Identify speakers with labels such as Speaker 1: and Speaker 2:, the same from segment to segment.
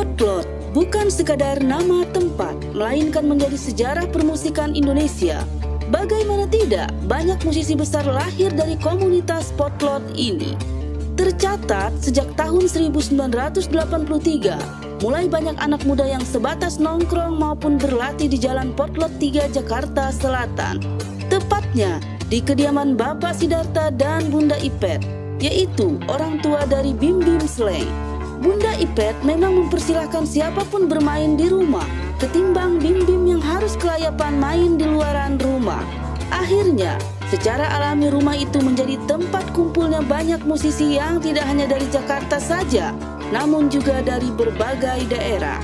Speaker 1: Potlot bukan sekadar nama tempat, melainkan menjadi sejarah permusikan Indonesia. Bagaimana tidak, banyak musisi besar lahir dari komunitas Potlot ini. Tercatat sejak tahun 1983, mulai banyak anak muda yang sebatas nongkrong maupun berlatih di Jalan Potlot 3 Jakarta Selatan. Tepatnya di kediaman Bapak Sidarta dan Bunda Ipet, yaitu orang tua dari Bim Bim Slank. Bunda Ipet memang mempersilahkan siapapun bermain di rumah, ketimbang Bim Bim yang harus kelayapan main di luaran rumah. Akhirnya, secara alami rumah itu menjadi tempat kumpulnya banyak musisi yang tidak hanya dari Jakarta saja, namun juga dari berbagai daerah.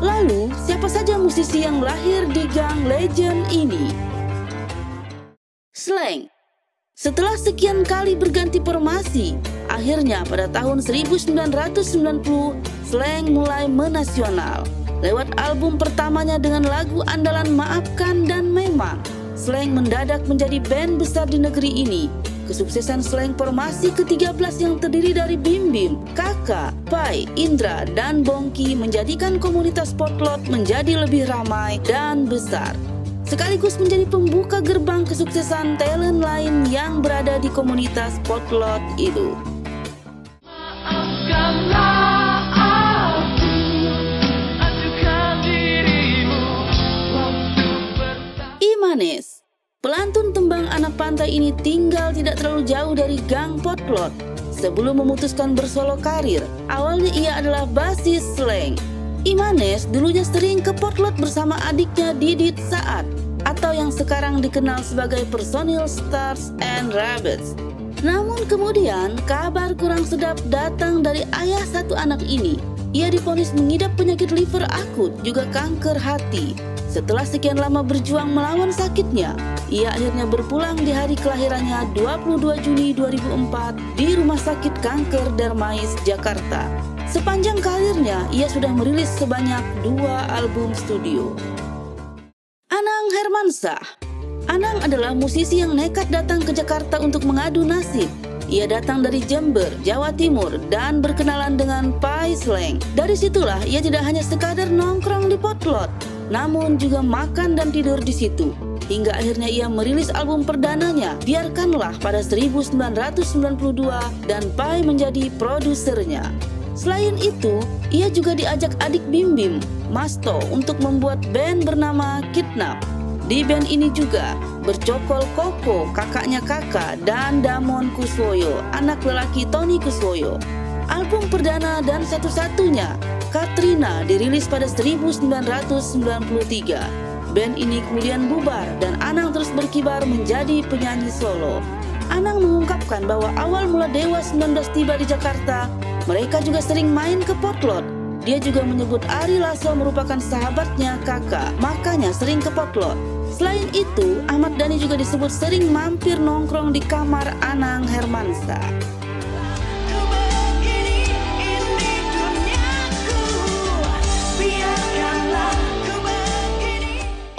Speaker 1: Lalu, siapa saja musisi yang lahir di gang legend ini? Slank. Setelah sekian kali berganti formasi, akhirnya pada tahun 1990, Slank mulai menasional. Lewat album pertamanya dengan lagu andalan Maafkan dan Memang, Slank mendadak menjadi band besar di negeri ini. Kesuksesan Slank formasi ke-13 yang terdiri dari Bim Bim, Kakak, Pai, Indra, dan Bongki menjadikan komunitas Potlot menjadi lebih ramai dan besar. Sekaligus menjadi pembuka gerbang kesuksesan talent lain yang berada di komunitas Potlot itu. Imanes. Pelantun tembang anak pantai ini tinggal tidak terlalu jauh dari gang Potlot. Sebelum memutuskan bersolo karir, awalnya ia adalah basis Slank. Imanes dulunya sering ke Potlot bersama adiknya Didit Saat, atau yang sekarang dikenal sebagai personil Stars and Rabbits. Namun kemudian kabar kurang sedap datang dari ayah satu anak ini. Ia divonis mengidap penyakit liver akut juga kanker hati. Setelah sekian lama berjuang melawan sakitnya, ia akhirnya berpulang di hari kelahirannya 22 Juni 2004 di Rumah Sakit Kanker Darmais, Jakarta. Sepanjang karirnya, ia sudah merilis sebanyak 2 album studio. Anang Hermansyah. Anang adalah musisi yang nekat datang ke Jakarta untuk mengadu nasib. Ia datang dari Jember, Jawa Timur, dan berkenalan dengan Pai Slank. Dari situlah ia tidak hanya sekadar nongkrong di Potlot, namun juga makan dan tidur di situ. Hingga akhirnya ia merilis album perdananya, Biarkanlah, pada 1992, dan Pai menjadi produsernya. Selain itu, ia juga diajak adik Bim Bim, Masto, untuk membuat band bernama Kidnap. Di band ini juga bercokol Koko, kakaknya Kakak, dan Damon Kuswoyo, anak lelaki Tony Kuswoyo. Album perdana dan satu-satunya, Katrina, dirilis pada 1993. Band ini kemudian bubar dan Anang terus berkibar menjadi penyanyi solo. Anang mengungkapkan bahwa awal mula Dewa 19 tiba di Jakarta, mereka juga sering main ke Potlot. Dia juga menyebut Ari Lasso merupakan sahabatnya Kakak, makanya sering ke Potlot. Selain itu, Ahmad Dhani juga disebut sering mampir nongkrong di kamar Anang Hermansyah.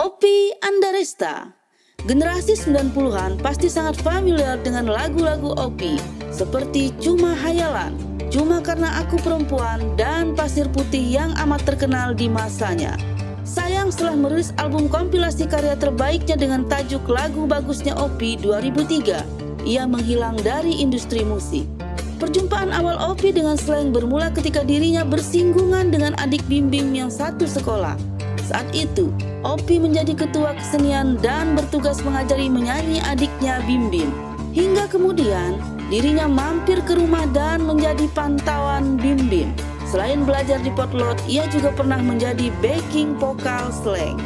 Speaker 1: Oppie Andaresta. Generasi 90-an pasti sangat familiar dengan lagu-lagu Oppie seperti Cuma Hayalan, Cuma Karena Aku Perempuan, dan Pasir Putih yang amat terkenal di masanya. Sayang, setelah merilis album kompilasi karya terbaiknya dengan tajuk Lagu Bagusnya Oppie 2003, ia menghilang dari industri musik. Perjumpaan awal Oppie dengan Slank bermula ketika dirinya bersinggungan dengan adik Bim Bim yang satu sekolah. Saat itu, Oppie menjadi ketua kesenian dan bertugas mengajari menyanyi adiknya Bim Bim. Hingga kemudian, dirinya mampir ke rumah dan menjadi pantauan Bim Bim. Selain belajar di Potlot, ia juga pernah menjadi backing vokal Slank.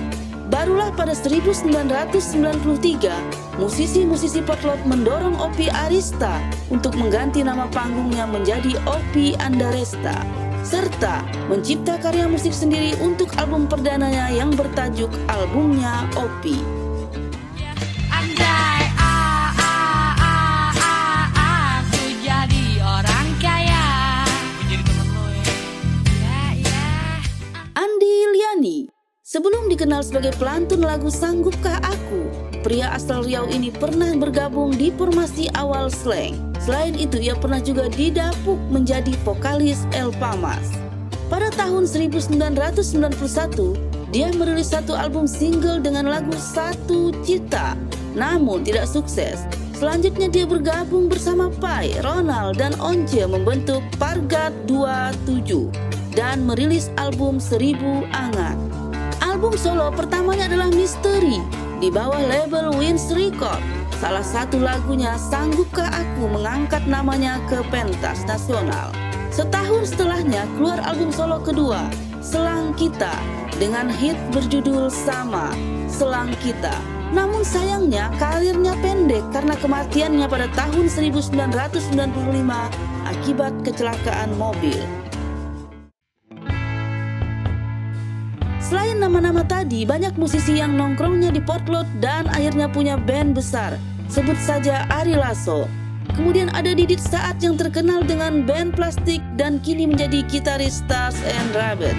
Speaker 1: Barulah pada 1993, musisi-musisi Potlot mendorong Oppie Arista untuk mengganti nama panggungnya menjadi Oppie Andaresta, serta mencipta karya musik sendiri untuk album perdananya yang bertajuk Albumnya Oppie.
Speaker 2: Aku jadi orang kaya. Jadi temen lo ya.
Speaker 1: Andi Liani. Sebelum dikenal sebagai pelantun lagu Sanggupkah Aku, pria asal Riau ini pernah bergabung di formasi awal Slank. Selain itu, ia pernah juga didapuk menjadi vokalis El Pamas. Pada tahun 1991, dia merilis satu album single dengan lagu Satu Cita, namun tidak sukses. Selanjutnya dia bergabung bersama Pai, Ronald, dan Once membentuk Pargat 27 dan merilis album 1000 Angan. Album solo pertamanya adalah Misteri di bawah label Wins Record. Salah satu lagunya Sanggupkah Aku mengangkat namanya ke pentas nasional. Setahun setelahnya keluar album solo kedua, Selang Kita, dengan hit berjudul sama, Selang Kita. Namun sayangnya karirnya pendek karena kematiannya pada tahun 1995 akibat kecelakaan mobil. Selain nama-nama tadi, banyak musisi yang nongkrongnya di Potlot dan akhirnya punya band besar. Sebut saja Ari Lasso. Kemudian ada Didit Saat yang terkenal dengan band Plastik dan kini menjadi gitaris Stars and Rabbit.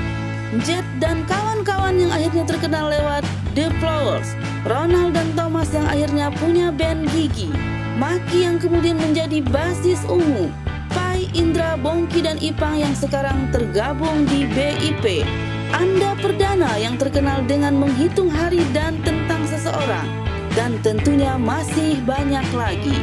Speaker 1: Jet dan kawan-kawan yang akhirnya terkenal lewat The Flowers. Ronald dan Thomas yang akhirnya punya band Gigi. Maki yang kemudian menjadi basis Ungu. Pai, Indra, Bongki, dan Ipang yang sekarang tergabung di BIP. Anda Perdana yang terkenal dengan menghitung hari dan tentang seseorang. Dan tentunya masih banyak lagi.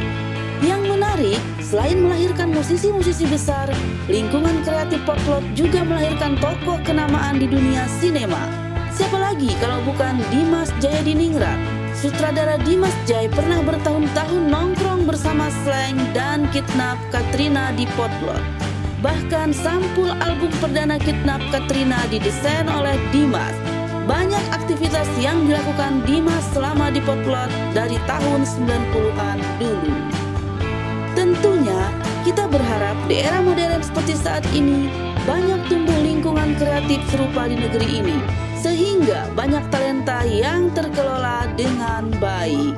Speaker 1: Yang menarik, selain melahirkan musisi-musisi besar, lingkungan kreatif Potlot juga melahirkan tokoh kenamaan di dunia sinema. Siapa lagi kalau bukan Dimas Jayadiningrat? Sutradara Dimas Jay pernah bertahun-tahun nongkrong bersama Slank dan Kidnap Katrina di Potlot. Bahkan sampul album perdana Kidnap Katrina didesain oleh Dimas. Banyak aktivitas yang dilakukan Dimas selama di Potlot dari tahun 90-an dulu. Tentunya kita berharap di era modern seperti saat ini banyak tumbuh lingkungan kreatif serupa di negeri ini, sehingga banyak talenta yang terkelola dengan baik.